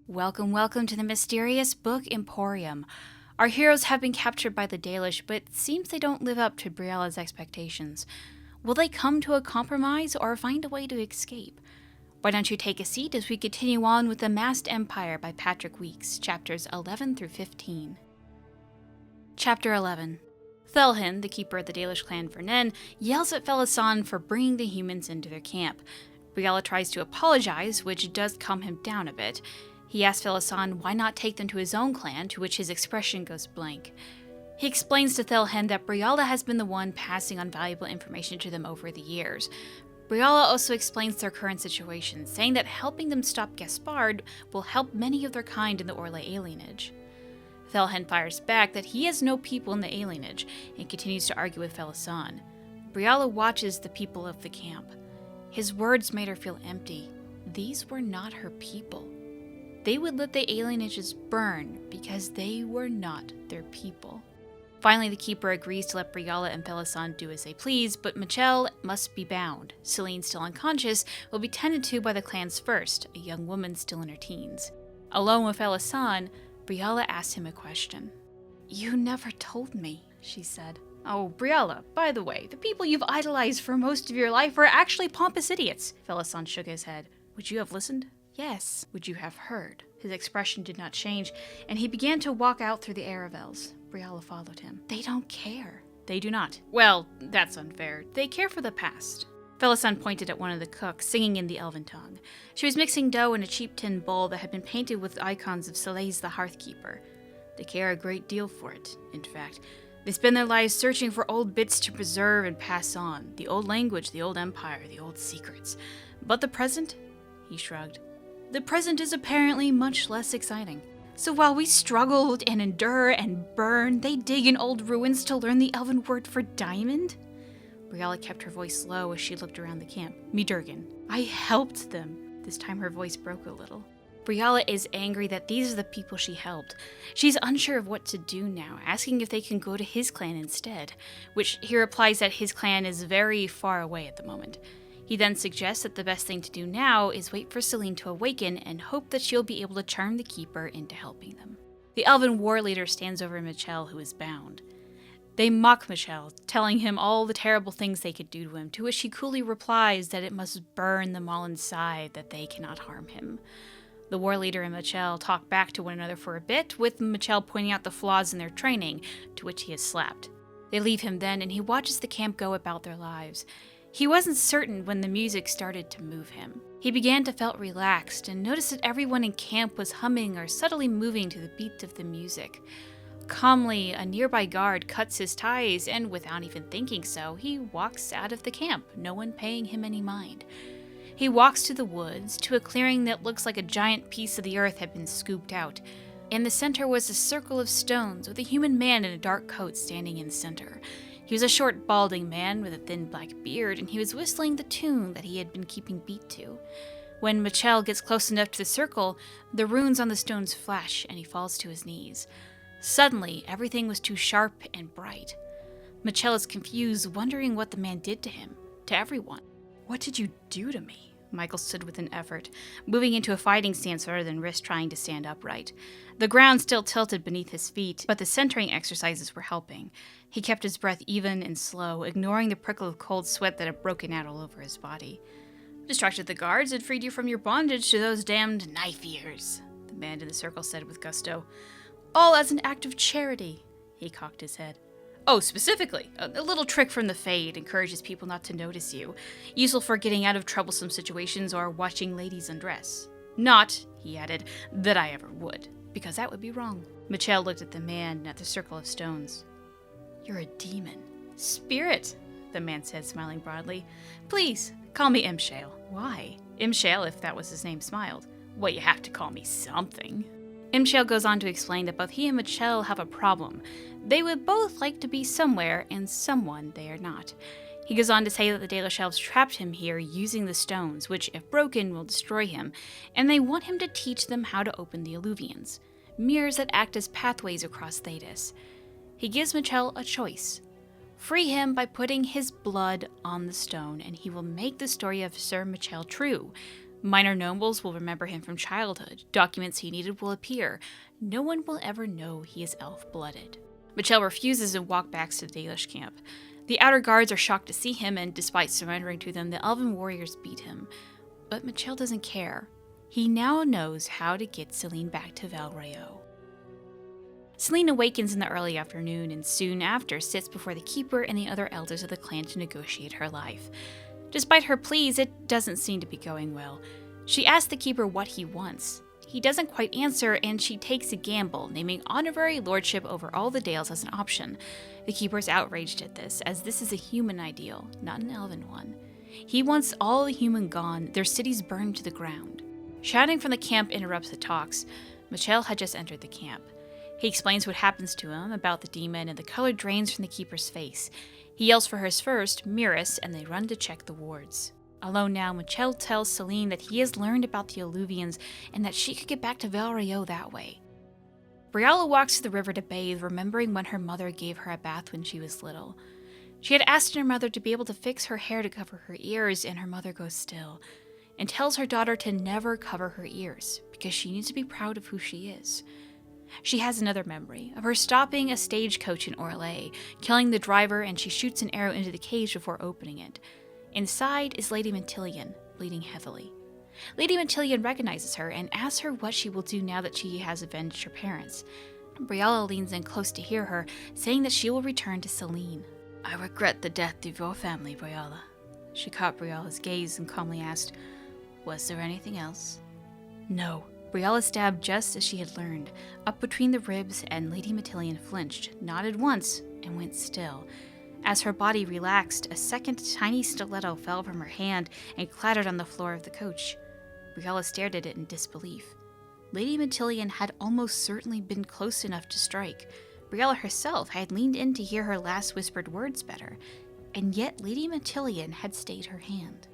Welcome to the mysterious Book Emporium. Our heroes have been captured by the Dalish, but it seems they don't live up to Briella's expectations. Will they come to a compromise or find a way to escape? Why don't you take a seat as we continue on with The Masked Empire by Patrick Weeks, chapters 11 through 15. Chapter 11. Thelhin, the keeper of the Dalish clan Vernen, yells at Felisan for bringing the humans into their camp. Briella tries to apologize, which does calm him down a bit. He asks Felisan why not take them to his own clan, to which his expression goes blank. He explains to Thelhin that Briella has been the one passing on valuable information to them over the years. Briella also explains their current situation, saying that helping them stop Gaspar will help many of their kind in the Orlais alienage. Thelhin fires back that he has no people in the alienage, and continues to argue with Felisan. Briella watches the people of the camp. His words made her feel empty. These were not her people. They would let the alienages burn because they were not their people. Finally, the keeper agrees to let Briella and Felisan do as they please, but Michelle must be bound. Celine, still unconscious, will be tended to by the clan's first, a young woman still in her teens. Alone with Felisan, Briella asked him a question. "You never told me," she said. "Oh, Briella, by the way, the people you've idolized for most of your life are actually pompous idiots." Felisan shook his head. "Would you have listened?" "Yes." "Would you have heard?" His expression did not change, and he began to walk out through the Aravels. Briella followed him. "They don't care." "They do not." "Well, that's unfair. They care for the past." Felisan pointed at one of the cooks, singing in the elven tongue. She was mixing dough in a cheap tin bowl that had been painted with icons of Soleil's the Hearthkeeper. They care a great deal for it, in fact. They spend their lives searching for old bits to preserve and pass on, the old language, the old empire, the old secrets. But the present? He shrugged. The present is apparently much less exciting. So while we struggled and endure and burn, they dig in old ruins to learn the elven word for diamond? Briella kept her voice low as she looked around the camp. "Midurgan. I helped them." This time her voice broke a little. Briella is angry that these are the people she helped. She's unsure of what to do now, asking if they can go to his clan instead, which he replies that his clan is very far away at the moment. He then suggests that the best thing to do now is wait for Celine to awaken and hope that she'll be able to charm the keeper into helping them. The elven war leader stands over Michelle, who is bound. They mock Michelle, telling him all the terrible things they could do to him, to which he coolly replies that it must burn them all inside, that they cannot harm him. The war leader and Michelle talk back to one another for a bit, with Michelle pointing out the flaws in their training, to which he is slapped. They leave him then, and he watches the camp go about their lives. He wasn't certain when the music started to move him. He began to feel relaxed and noticed that everyone in camp was humming or subtly moving to the beat of the music. Calmly, a nearby guard cuts his ties, and without even thinking so, he walks out of the camp, no one paying him any mind. He walks to the woods, to a clearing that looks like a giant piece of the earth had been scooped out. In the center was a circle of stones, with a human man in a dark coat standing in the center. He was a short, balding man with a thin black beard, and he was whistling the tune that he had been keeping beat to. When Michelle gets close enough to the circle, the runes on the stones flash, and he falls to his knees. Suddenly, everything was too sharp and bright. Michelle is confused, wondering what the man did to him, to everyone. "What did you do to me?" Michael stood with an effort, moving into a fighting stance rather than risk trying to stand upright. The ground still tilted beneath his feet, but the centering exercises were helping. He kept his breath even and slow, ignoring the prickle of cold sweat that had broken out all over his body. "Distracted the guards and freed you from your bondage to those damned knife ears," the man in the circle said with gusto. "All as an act of charity." He cocked his head. "Oh, specifically, a little trick from the Fade encourages people not to notice you. Useful for getting out of troublesome situations or watching ladies undress. Not," he added, "that I ever would, because that would be wrong." Michelle looked at the man and at the circle of stones. "You're a demon." "Spirit," the man said, smiling broadly. "Please, call me Imshale." "Why?" Imshale, if that was his name, smiled. "Well, you have to call me something." Imshale goes on to explain that both he and Michelle have a problem. They would both like to be somewhere, and someone they are not. He goes on to say that the Dalish elves trapped him here using the stones, which, if broken, will destroy him, and they want him to teach them how to open the Alluvians, mirrors that act as pathways across Thedas. He gives Michelle a choice. Free him by putting his blood on the stone, and he will make the story of Sir Michelle true. Minor nobles will remember him from childhood. Documents he needed will appear. No one will ever know he is elf-blooded. Michel refuses and walks back to the Dalish camp. The outer guards are shocked to see him, and despite surrendering to them, the elven warriors beat him. But Michel doesn't care. He now knows how to get Celine back to Val Rayo. Celine awakens in the early afternoon and soon after sits before the keeper and the other elders of the clan to negotiate her life. Despite her pleas, it doesn't seem to be going well. She asks the keeper what he wants. He doesn't quite answer, and she takes a gamble, naming honorary lordship over all the Dales as an option. The keeper is outraged at this, as this is a human ideal, not an elven one. He wants all the human gone, their cities burned to the ground. Shouting from the camp interrupts the talks. Michel had just entered the camp. He explains what happens to him, about the demon, and the color drains from the keeper's face. He yells for hers first, Miris, and they run to check the wards. Alone now, Michel tells Celine that he has learned about the Alluvians and that she could get back to Val Rayo that way. Briala walks to the river to bathe, remembering when her mother gave her a bath when she was little. She had asked her mother to be able to fix her hair to cover her ears, and her mother goes still, and tells her daughter to never cover her ears, because she needs to be proud of who she is. She has another memory of her stopping a stagecoach in Orlais, killing the driver, and she shoots an arrow into the cage before opening it. Inside is Lady Matillion, bleeding heavily. Lady Matillion recognizes her and asks her what she will do now that she has avenged her parents. Briala leans in close to hear her, saying that she will return to Celine. "I regret the death of your family, Briala." She caught Briala's gaze and calmly asked, "Was there anything else?" "No." Briala stabbed just as she had learned, up between the ribs, and Lady Matillion flinched, nodded once, and went still. As her body relaxed, a second tiny stiletto fell from her hand and clattered on the floor of the coach. Briala stared at it in disbelief. Lady Matillion had almost certainly been close enough to strike. Briala herself had leaned in to hear her last whispered words better, and yet Lady Matillion had stayed her hand.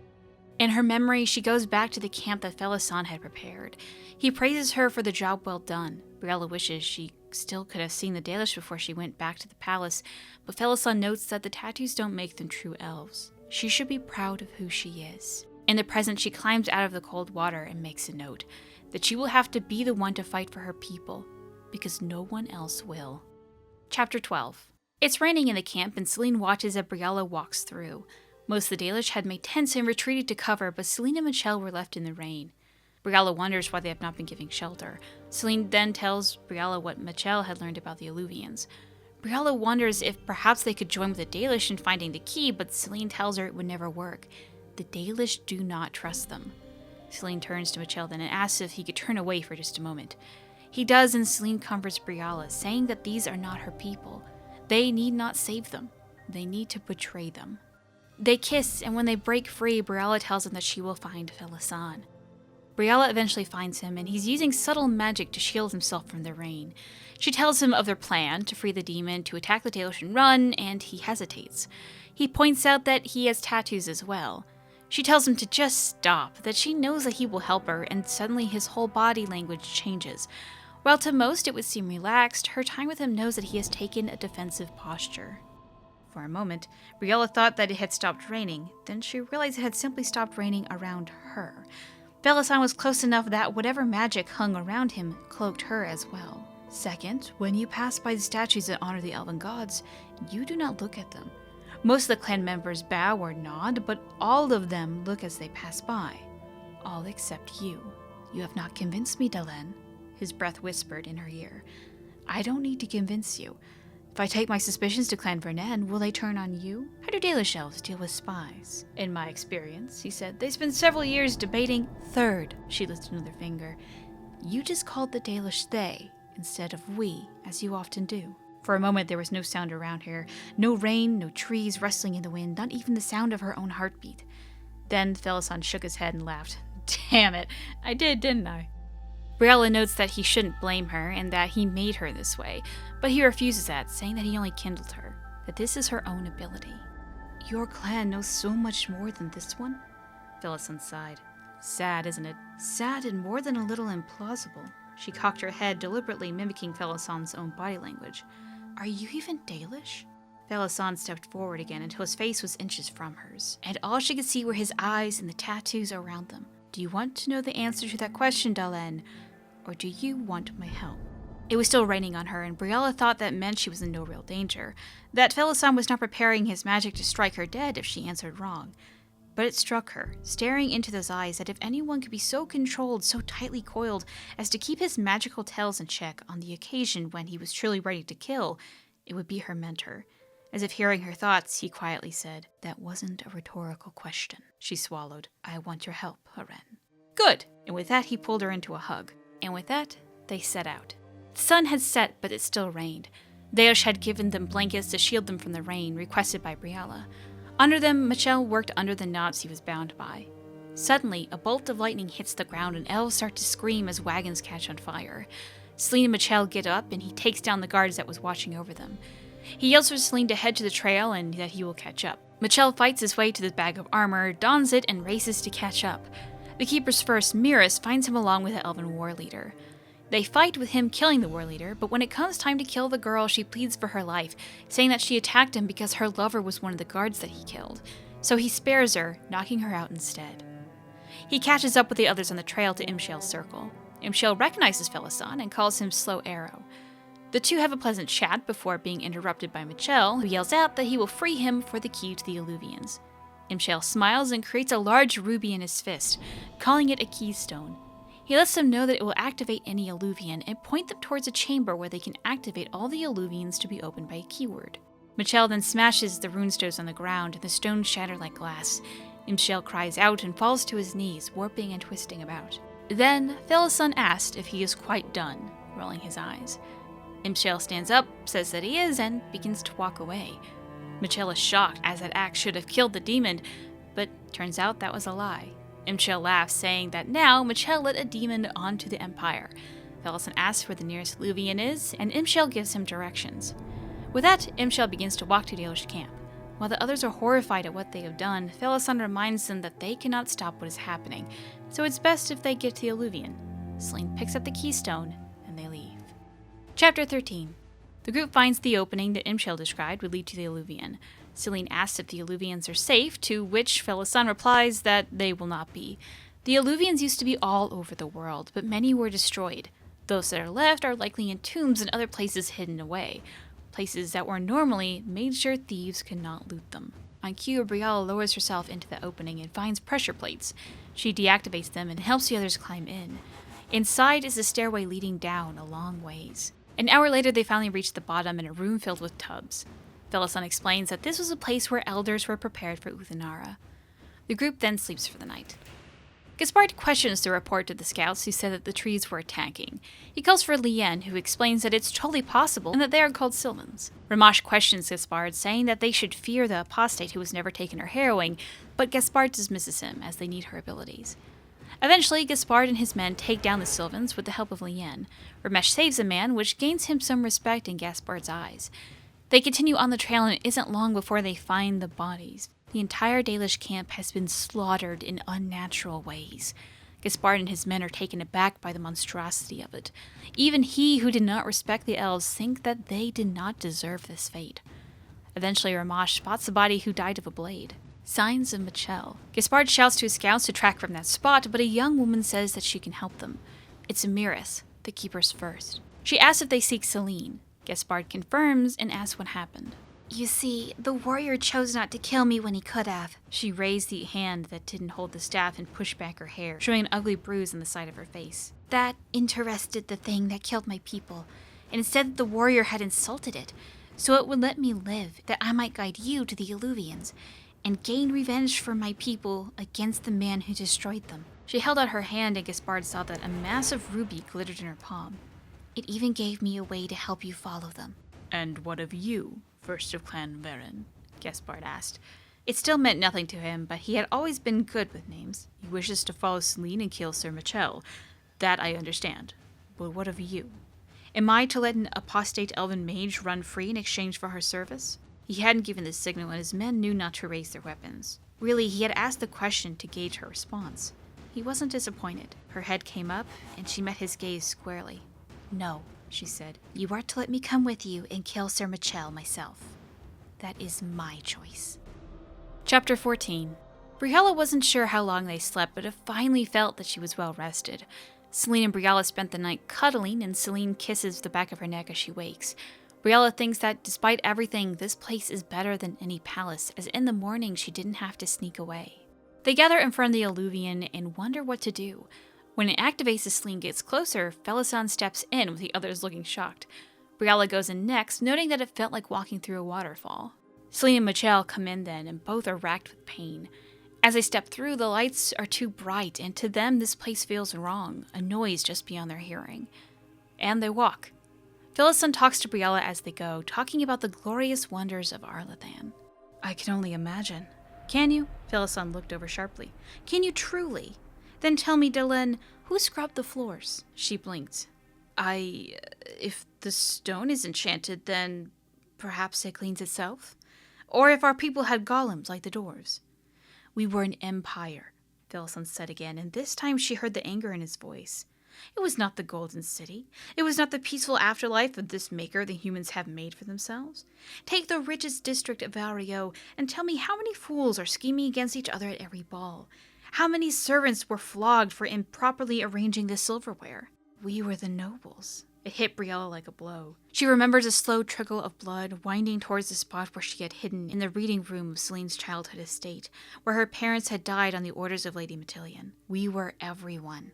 In her memory, she goes back to the camp that Felisan had prepared. He praises her for the job well done. Briala wishes she still could have seen the Dalish before she went back to the palace, but Felisan notes that the tattoos don't make them true elves. She should be proud of who she is. In the present, she climbs out of the cold water and makes a note that she will have to be the one to fight for her people, because no one else will. Chapter 12. It's raining in the camp, and Celine watches as Briala walks through. Most of the Dalish had made tents and retreated to cover, but Celine and Michel were left in the rain. Briala wonders why they have not been giving shelter. Celine then tells Briala what Michel had learned about the Alluvians. Briala wonders if perhaps they could join with the Dalish in finding the key, but Celine tells her it would never work. The Dalish do not trust them. Celine turns to Michel then and asks if he could turn away for just a moment. He does, and Celine comforts Briala, saying that these are not her people. They need not save them. They need to betray them. They kiss, and when they break free, Briala tells him that she will find Felisan. Briala eventually finds him, and he's using subtle magic to shield himself from the rain. She tells him of their plan to free the demon, to attack the Dalish and run, and he hesitates. He points out that he has tattoos as well. She tells him to just stop, that she knows that he will help her, and suddenly his whole body language changes. While to most it would seem relaxed, her time with him knows that he has taken a defensive posture. For a moment, Briala thought that it had stopped raining. Then she realized it had simply stopped raining around her. Felisan was close enough that whatever magic hung around him cloaked her as well. Second, when you pass by the statues that honor the elven gods, you do not look at them. Most of the clan members bow or nod, but all of them look as they pass by. All except you. You have not convinced me, Delen, his breath whispered in her ear. I don't need to convince you. If I take my suspicions to Clan Vernon, will they turn on you? How do Dalish elves deal with spies? In my experience, he said, they spend several years debating. Third, she lifted another finger. You just called the Dalish they, instead of we, as you often do. For a moment there was no sound around her. No rain, no trees rustling in the wind, not even the sound of her own heartbeat. Then Felisan shook his head and laughed. Damn it, I did, didn't I? Briala notes that he shouldn't blame her and that he made her this way, but he refuses that, saying that he only kindled her, that this is her own ability. Your clan knows so much more than this one? Felisan sighed. Sad, isn't it? Sad and more than a little implausible. She cocked her head, deliberately mimicking Felisan's own body language. Are you even Dalish? Felisan stepped forward again until his face was inches from hers, and all she could see were his eyes and the tattoos around them. Do you want to know the answer to that question, Dalen? Or do you want my help? It was still raining on her, and Briella thought that meant she was in no real danger, that Felisan was not preparing his magic to strike her dead if she answered wrong. But it struck her, staring into those eyes, that if anyone could be so controlled, so tightly coiled, as to keep his magical tails in check on the occasion when he was truly ready to kill, it would be her mentor. As if hearing her thoughts, he quietly said, "That wasn't a rhetorical question." She swallowed. "I want your help, Haren." "Good!" And with that, he pulled her into a hug. And with that, they set out. The sun had set, but it still rained. Deosh had given them blankets to shield them from the rain, requested by Briella. Under them, Michel worked under the knots he was bound by. Suddenly, a bolt of lightning hits the ground and elves start to scream as wagons catch on fire. Celine and Michel get up, and he takes down the guards that was watching over them. He yells for Celine to head to the trail and that he will catch up. Michel fights his way to the bag of armor, dons it, and races to catch up. The keeper's first, Miris, finds him along with the elven war leader. They fight with him killing the war leader, but when it comes time to kill the girl, she pleads for her life, saying that she attacked him because her lover was one of the guards that he killed. So he spares her, knocking her out instead. He catches up with the others on the trail to Imshel's circle. Imshel recognizes Felisan and calls him Slow Arrow. The two have a pleasant chat before being interrupted by Michel, who yells out that he will free him for the key to the Illuvians. Imshel smiles and creates a large ruby in his fist, calling it a keystone. He lets them know that it will activate any Illuvian and point them towards a chamber where they can activate all the Illuvians to be opened by a keyword. Michel then smashes the runestones on the ground and the stones shatter like glass. Imshel cries out and falls to his knees, warping and twisting about. Then, Felisan asked if he is quite done, rolling his eyes. Imshel stands up, says that he is, and begins to walk away. Michel is shocked, as that axe should have killed the demon, but turns out that was a lie. Imshel laughs, saying that now Michel led a demon onto the Empire. Felisan asks where the nearest Illuvian is, and Imshel gives him directions. With that, Imshel begins to walk to Deosh camp. While the others are horrified at what they have done, Felisan reminds them that they cannot stop what is happening, so it's best if they get to the Illuvian. Celine picks up the keystone, and they leave. Chapter 13. The group finds the opening that Imshel described would lead to the Illuvian. Celine asks if the Illuvians are safe, to which Felisan replies that they will not be. The Illuvians used to be all over the world, but many were destroyed. Those that are left are likely in tombs and other places hidden away, places that were normally made sure thieves could not loot them. On cue, Brielle lowers herself into the opening and finds pressure plates. She deactivates them and helps the others climb in. Inside is a stairway leading down a long ways. An hour later, they finally reach the bottom in a room filled with tubs. Felisan explains that this was a place where elders were prepared for Uthanara. The group then sleeps for the night. Gaspard questions the report to the scouts, who said that the trees were attacking. He calls for Lien, who explains that it's totally possible and that they are called Sylvans. Ramash questions Gaspard, saying that they should fear the apostate who has never taken her harrowing, but Gaspard dismisses him, as they need her abilities. Eventually, Gaspard and his men take down the Sylvans with the help of Lien. Ramesh saves a man, which gains him some respect in Gaspard's eyes. They continue on the trail, and it isn't long before they find the bodies. The entire Dalish camp has been slaughtered in unnatural ways. Gaspard and his men are taken aback by the monstrosity of it. Even he, who did not respect the elves, think that they did not deserve this fate. Eventually, Ramash spots the body who died of a blade. Signs of Michel. Gaspard shouts to his scouts to track from that spot, but a young woman says that she can help them. It's Amiris, the keeper's first. She asks if they seek Celine. Gaspard confirms and asks what happened. You see, the warrior chose not to kill me when he could have. She raised the hand that didn't hold the staff and pushed back her hair, showing an ugly bruise on the side of her face. That interested the thing that killed my people, and it said that the warrior had insulted it, so it would let me live, that I might guide you to the Illuvians, and gain revenge for my people against the man who destroyed them. She held out her hand, and Gaspard saw that a massive ruby glittered in her palm. It even gave me a way to help you follow them. And what of you, first of Clan Varen? Gaspard asked. It still meant nothing to him, but he had always been good with names. He wishes to follow Celine and kill Sir Michel. That I understand. But what of you? Am I to let an apostate elven mage run free in exchange for her service? He hadn't given the signal, and his men knew not to raise their weapons. Really, he had asked the question to gauge her response. He wasn't disappointed. Her head came up, and she met his gaze squarely. No, she said. You are to let me come with you and kill Sir Michel myself. That is my choice. Chapter 14. Briella wasn't sure how long they slept, but it finally felt that she was well rested. Celine and Briella spent the night cuddling, and Celine kisses the back of her neck as she wakes. Briella thinks that despite everything, this place is better than any palace, as in the morning she didn't have to sneak away. They gather in front of the Alluvian and wonder what to do. When it activates as Celine gets closer, Felisan steps in with the others looking shocked. Briella goes in next, noting that it felt like walking through a waterfall. Celine and Michelle come in then, and both are racked with pain. As they step through, the lights are too bright, and to them this place feels wrong, a noise just beyond their hearing. And they walk. Felisan talks to Briella as they go, talking about the glorious wonders of Arlathan. I can only imagine. Can you? Felisan looked over sharply. Can you truly? Then tell me, Dylan, who scrubbed the floors? She blinked. If the stone is enchanted, then perhaps it cleans itself? Or if our people had golems like the dwarves? We were an empire, Felisan said again, and this time she heard the anger in his voice. It was not the Golden City. It was not the peaceful afterlife of this maker the humans have made for themselves. Take the richest district of Valrio and tell me how many fools are scheming against each other at every ball. How many servants were flogged for improperly arranging the silverware? We were the nobles. It hit Briella like a blow. She remembers a slow trickle of blood winding towards the spot where she had hidden in the reading room of Celine's childhood estate, where her parents had died on the orders of Lady Matillion. We were everyone.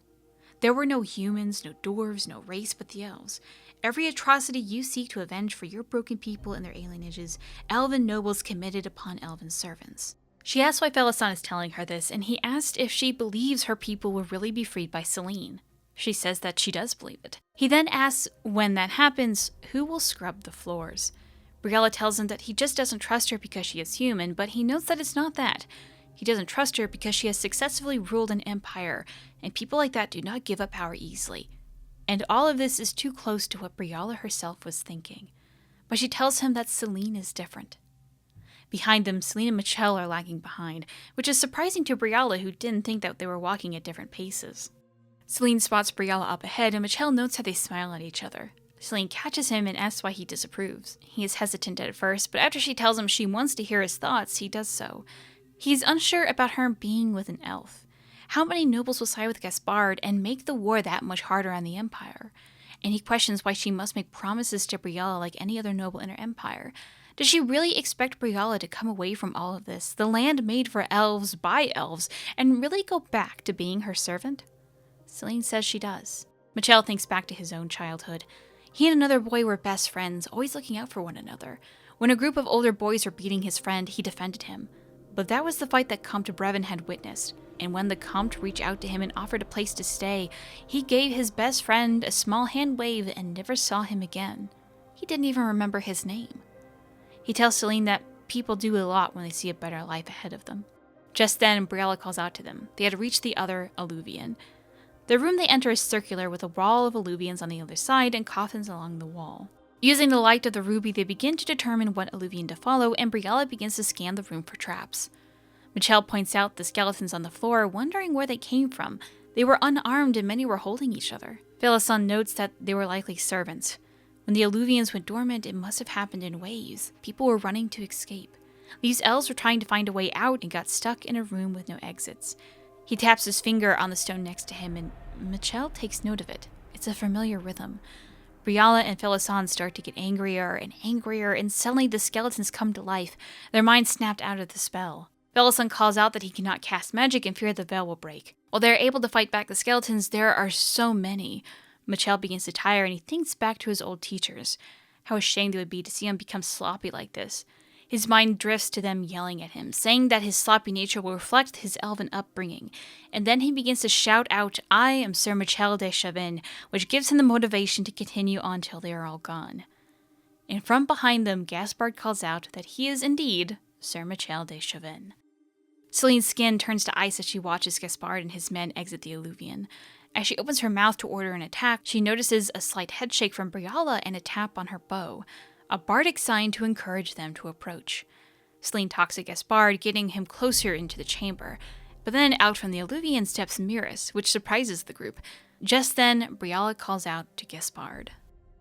There were no humans, no dwarves, no race but the elves. Every atrocity you seek to avenge for your broken people and their alienages, elven nobles committed upon elven servants. She asks why Felisan is telling her this, and he asked if she believes her people will really be freed by Celine. She says that she does believe it. He then asks, when that happens, who will scrub the floors? Briella tells him that he just doesn't trust her because she is human, but he notes that it's not that. He doesn't trust her because she has successfully ruled an empire, and people like that do not give up power easily. And all of this is too close to what Briella herself was thinking. But she tells him that Celine is different. Behind them, Celine and Michelle are lagging behind, which is surprising to Briella, who didn't think that they were walking at different paces. Celine spots Briella up ahead, and Michelle notes how they smile at each other. Celine catches him and asks why he disapproves. He is hesitant at first, but after she tells him she wants to hear his thoughts, he does so. He's unsure about her being with an elf. How many nobles will side with Gaspard and make the war that much harder on the Empire? And he questions why she must make promises to Briella like any other noble in her empire. Does she really expect Briella to come away from all of this, the land made for elves by elves, and really go back to being her servant? Celine says she does. Michelle thinks back to his own childhood. He and another boy were best friends, always looking out for one another. When a group of older boys were beating his friend, he defended him. But that was the fight that Comte Brevin had witnessed, and when the Comte reached out to him and offered a place to stay, he gave his best friend a small hand wave and never saw him again. He didn't even remember his name. He tells Celine that people do a lot when they see a better life ahead of them. Just then, Briella calls out to them. They had reached the other Alluvian. The room they enter is circular, with a wall of Alluvians on the other side and coffins along the wall. Using the light of the ruby, they begin to determine what Alluvian to follow, and Briella begins to scan the room for traps. Michelle points out the skeletons on the floor, wondering where they came from. They were unarmed and many were holding each other. Felisan notes that they were likely servants. When the Alluvians went dormant, it must have happened in waves. People were running to escape. These elves were trying to find a way out and got stuck in a room with no exits. He taps his finger on the stone next to him, and Michelle takes note of it. It's a familiar rhythm. Briella and Felisan start to get angrier, and suddenly the skeletons come to life, their minds snapped out of the spell. Felisan calls out that he cannot cast magic and fear the veil will break. While they are able to fight back the skeletons, there are so many. Michelle begins to tire, and he thinks back to his old teachers. How ashamed they would be to see him become sloppy like this. His mind drifts to them yelling at him, saying that his sloppy nature will reflect his elven upbringing, and then he begins to shout out, "I am Sir Michel de Chavin," which gives him the motivation to continue on till they are all gone. And from behind them, Gaspard calls out that he is indeed Sir Michel de Chavin. Celine's skin turns to ice as she watches Gaspard and his men exit the Alluvian. As she opens her mouth to order an attack, she notices a slight headshake from Briella and a tap on her bow, a bardic sign to encourage them to approach. Celine talks to Gaspard, getting him closer into the chamber. But then out from the Alluvian steps Miris, which surprises the group. Just then, Briella calls out to Gaspard.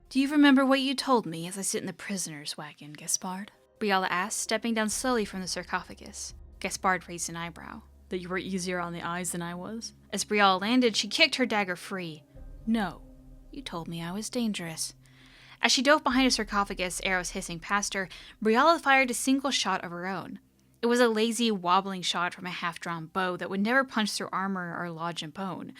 "Do you remember what you told me as I sit in the prisoner's wagon, Gaspard?" Briella asks, stepping down slowly from the sarcophagus. Gaspard raised an eyebrow. that you were easier on the eyes than I was. As Brielle landed, she kicked her dagger free. No, you told me I was dangerous. As she dove behind a sarcophagus, arrows hissing past her, Brielle fired a single shot of her own. It was a lazy, wobbling shot from a half-drawn bow that would never punch through armor or lodge in bone.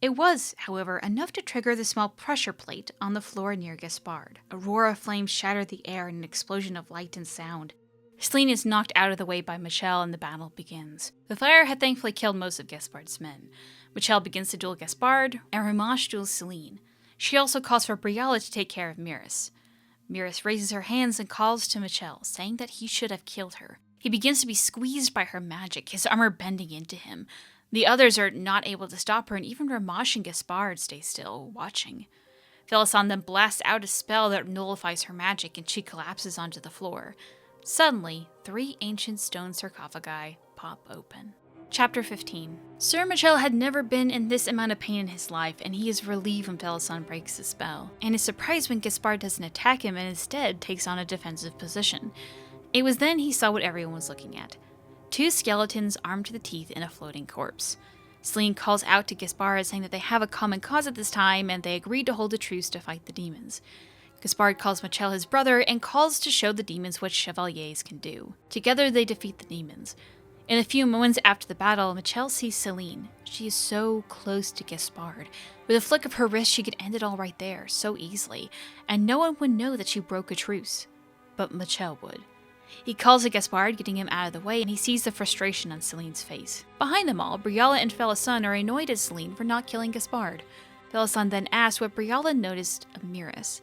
It was, however, enough to trigger the small pressure plate on the floor near Gaspard. A roar of flames shattered the air in an explosion of light and sound. Celine is knocked out of the way by Michel and the battle begins. The fire had thankfully killed most of Gaspard's men. Michel begins to duel Gaspard, and Ramash duels Celine. She also calls for Brielle to take care of Miris. Miris raises her hands and calls to Michel, saying that he should have killed her. He begins to be squeezed by her magic, his armor bending into him. The others are not able to stop her, and even Ramash and Gaspard stay still, watching. Felisson then blasts out a spell that nullifies her magic, and she collapses onto the floor. Suddenly, 3 ancient stone sarcophagi pop open. Chapter 15. Sir Michel had never been in this amount of pain in his life, and he is relieved when Felisson breaks the spell, and is surprised when Gaspard doesn't attack him and instead takes on a defensive position. It was then he saw what everyone was looking at. 2 skeletons armed to the teeth in a floating corpse. Celine calls out to Gaspard saying that they have a common cause at this time, and they agreed to hold a truce to fight the demons. Gaspard calls Michel his brother and calls to show the demons what chevaliers can do. Together they defeat the demons. In a few moments after the battle, Michel sees Celine. She is so close to Gaspard. With a flick of her wrist, she could end it all right there, so easily, and no one would know that she broke a truce. But Michel would. He calls to Gaspard, getting him out of the way, and he sees the frustration on Celine's face. Behind them all, Brielle and Felisson are annoyed at Celine for not killing Gaspard. Felisson then asks what Brielle noticed of Miris.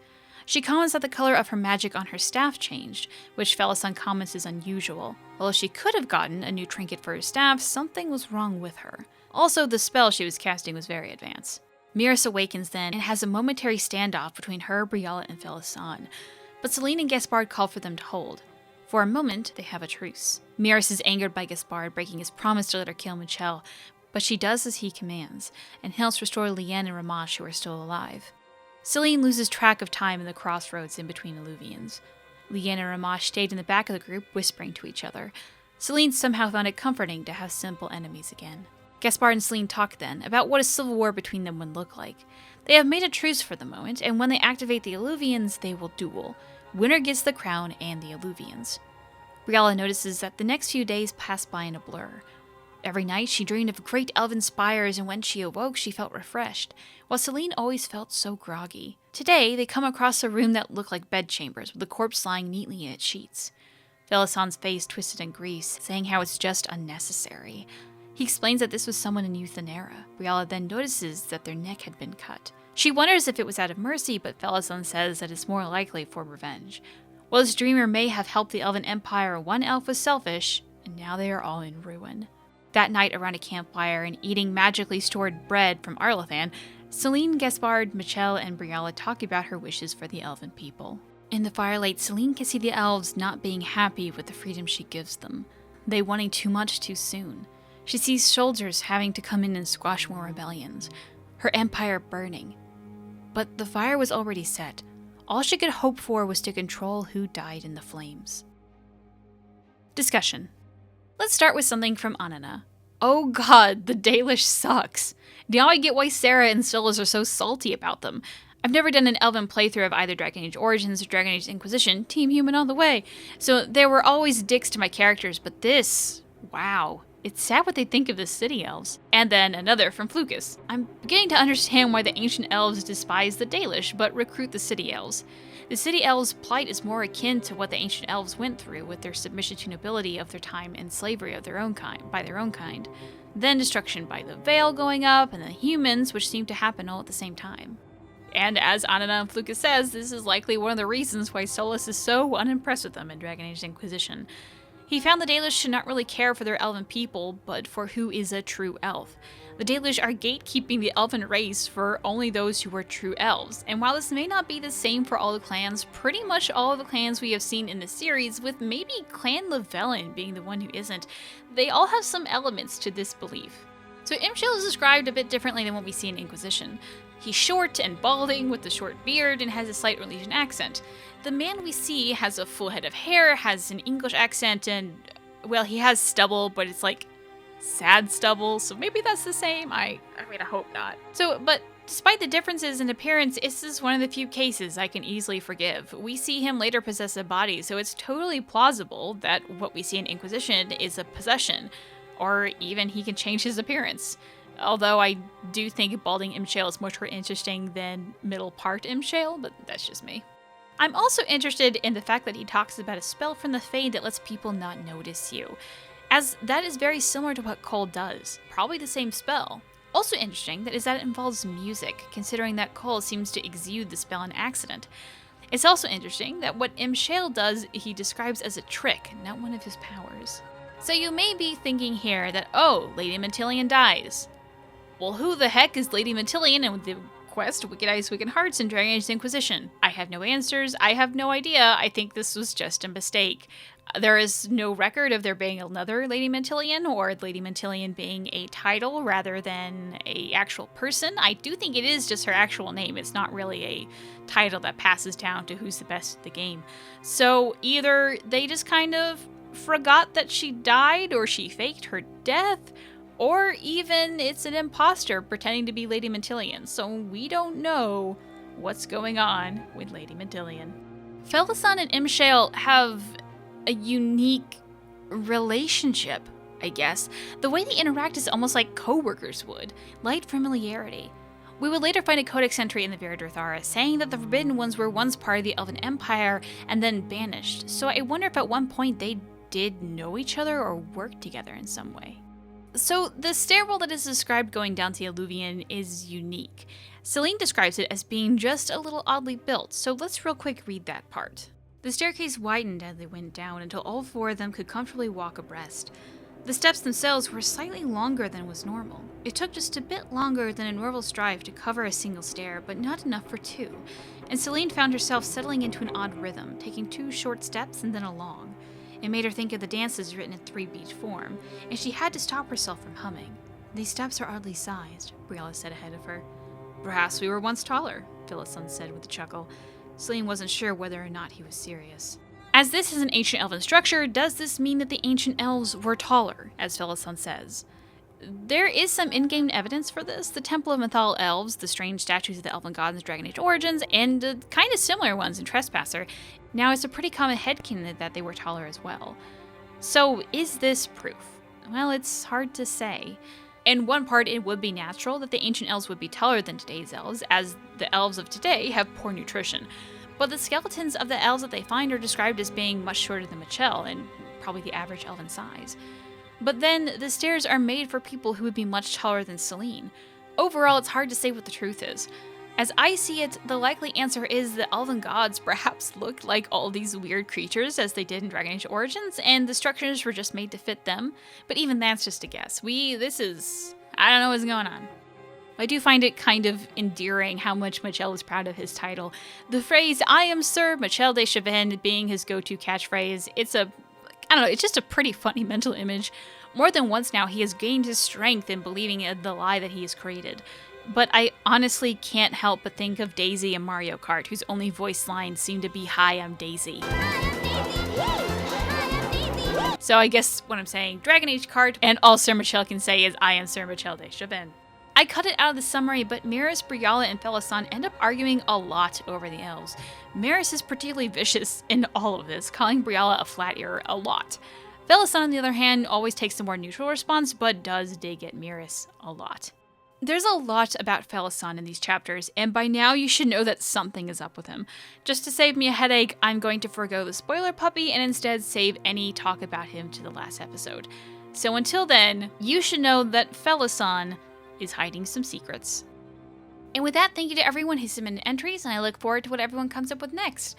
She comments that the color of her magic on her staff changed, which Felisson comments is unusual. Although she could have gotten a new trinket for her staff, something was wrong with her. Also, the spell she was casting was very advanced. Miris awakens then and has a momentary standoff between her, Brielle, and Felisson, but Celine and Gaspard call for them to hold. For a moment, they have a truce. Miris is angered by Gaspard breaking his promise to let her kill Michel, but she does as he commands, and helps restore Liane and Ramash, who are still alive. Celine loses track of time in the crossroads in between Illuvians. Liane and Ramash stayed in the back of the group, whispering to each other. Celine somehow found it comforting to have simple enemies again. Gaspard and Celine talk then about what a civil war between them would look like. They have made a truce for the moment, and when they activate the Illuvians, they will duel. Winner gets the crown and the Illuvians. Brielle notices that the next few days pass by in a blur. Every night she dreamed of great elven spires, and when she awoke she felt refreshed, while Celine always felt so groggy. Today they come across a room that looked like bedchambers, with a corpse lying neatly in its sheets. Felisson's face twisted in grief, saying how it's just unnecessary. He explains that this was someone in Euthanera. Brielle then notices that their neck had been cut. She wonders if it was out of mercy, but Felisson says that it's more likely for revenge. While this dreamer may have helped the Elven Empire, one elf was selfish, and now they are all in ruin. That night around a campfire and eating magically stored bread from Arlathan, Celine, Gaspard, Michel, and Brielle talk about her wishes for the elven people. In the firelight, Celine can see the elves not being happy with the freedom she gives them. They wanting too much too soon. She sees soldiers having to come in and squash more rebellions. Her empire burning. But the fire was already set. All she could hope for was to control who died in the flames. Discussion. Let's start with something from Anana. Oh god, the Dalish sucks. Now I get why Sarah and Silas are so salty about them. I've never done an Elven playthrough of either Dragon Age Origins or Dragon Age Inquisition, Team Human all the way, so there were always dicks to my characters, but this, wow. It's sad what they think of the city elves. And then another from Flucus. I'm beginning to understand why the ancient elves despise the Dalish, but recruit the city elves. The city elves' plight is more akin to what the ancient elves went through with their submission to nobility of their time and slavery of their own kind, by their own kind. Then destruction by the Veil going up, and the humans, which seem to happen all at the same time. And as Anana and Flucus says, this is likely one of the reasons why Solus is so unimpressed with them in Dragon Age Inquisition. He found the Dalish should not really care for their elven people, but for who is a true elf. The Dalish are gatekeeping the elven race for only those who are true elves, and while this may not be the same for all the clans, pretty much all of the clans we have seen in the series, with maybe Clan Llewellyn being the one who isn't, they all have some elements to this belief. So Imshil is described a bit differently than what we see in Inquisition. He's short and balding with a short beard and has a slight Orlesian accent. The man we see has a full head of hair, has an English accent, and, well, he has stubble, but it's like sad stubble, so maybe that's the same. I mean, I hope not. But despite the differences in appearance, this is one of the few cases I can easily forgive. We see him later possess a body, so it's totally plausible that what we see in Inquisition is a possession, or even he can change his appearance. Although I do think balding Imshale is much more interesting than middle part Imshale, but that's just me. I'm also interested in the fact that he talks about a spell from the Fae that lets people not notice you, as that is very similar to what Cole does, probably the same spell. Also interesting is that it involves music, considering that Cole seems to exude the spell on accident. It's also interesting that what Imshale does he describes as a trick, not one of his powers. So you may be thinking here that, oh, Lady Matillion dies. Well, who the heck is Lady Matillion in the quest Wicked Eyes, Wicked Hearts and Dragon Age Inquisition? I have no answers. I have no idea. I think this was just a mistake. There is no record of there being another Lady Matillion or Lady Matillion being a title rather than a actual person. I do think it is just her actual name. It's not really a title that passes down to who's the best at the game. So either they just kind of forgot that she died or she faked her death, or even it's an imposter pretending to be Lady Matillion, so we don't know what's going on with Lady Matillion. Felison and Imshale have a unique relationship, I guess. The way they interact is almost like co-workers would, light familiarity. We would later find a codex entry in the Viridurthara saying that the Forbidden Ones were once part of the Elven Empire and then banished, so I wonder if at one point they did know each other or work together in some way. So the stairwell that is described going down to the Alluvion is unique. Celine describes it as being just a little oddly built, so let's real quick read that part. The staircase widened as they went down until all four of them could comfortably walk abreast. The steps themselves were slightly longer than was normal. It took just a bit longer than a normal strive to cover a single stair, but not enough for two, and Celine found herself settling into an odd rhythm, taking 2 short steps and then a long. It made her think of the dances written in 3-beat form, and she had to stop herself from humming. "These steps are oddly sized," Briella said ahead of her. "Perhaps we were once taller," Felison said with a chuckle. Celine wasn't sure whether or not he was serious. As this is an ancient elven structure, does this mean that the ancient elves were taller, as Felison says? There is some in-game evidence for this. The Temple of Mythal Elves, the strange statues of the elven gods in Dragon Age Origins, and kind of similar ones in Trespasser. Now, it's a pretty common headcanon that they were taller as well. So, is this proof? Well, it's hard to say. In one part, it would be natural that the ancient elves would be taller than today's elves, as the elves of today have poor nutrition. But the skeletons of the elves that they find are described as being much shorter than Michelle, and probably the average elven size. But then, the stairs are made for people who would be much taller than Celine. Overall, it's hard to say what the truth is. As I see it, the likely answer is that elven gods perhaps looked like all these weird creatures as they did in Dragon Age Origins, and the structures were just made to fit them. But even that's just a guess. I don't know what's going on. I do find it kind of endearing how much Michel is proud of his title. The phrase, "I am Sir Michel de Chavannes," being his go-to catchphrase, it's just a pretty funny mental image. More than once now, he has gained his strength in believing in the lie that he has created. But I honestly can't help but think of Daisy in Mario Kart, whose only voice lines seem to be, "Hi, I'm Daisy." So I guess what I'm saying, Dragon Age Kart, and all Sir Michel can say is, "I am Sir Michel de Chavannes." I cut it out of the summary, but Miris, Briala, and Felison end up arguing a lot over the elves. Miris is particularly vicious in all of this, calling Briala a flat ear a lot. Felison, on the other hand, always takes a more neutral response, but does dig at Miris a lot. There's a lot about Felison in these chapters, and by now you should know that something is up with him. Just to save me a headache, I'm going to forego the spoiler puppy and instead save any talk about him to the last episode. So until then, you should know that Felison is hiding some secrets. And with that, thank you to everyone who submitted entries, and I look forward to what everyone comes up with next.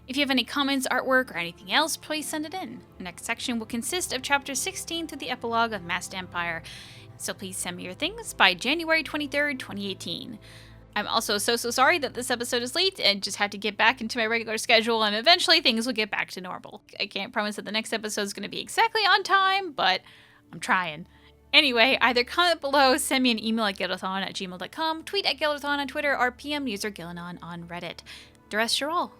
If you have any comments, artwork, or anything else, please send it in. The next section will consist of chapters 16 through the epilogue of Masked Empire, so please send me your things by January 23rd, 2018. I'm also so sorry that this episode is late and just had to get back into my regular schedule, and eventually things will get back to normal. I can't promise that the next episode is going to be exactly on time, but I'm trying. Anyway, either comment below, send me an email at gildathon@gmail.com, tweet at gildathon on Twitter, or PM user Gillanon on Reddit. The rest are all.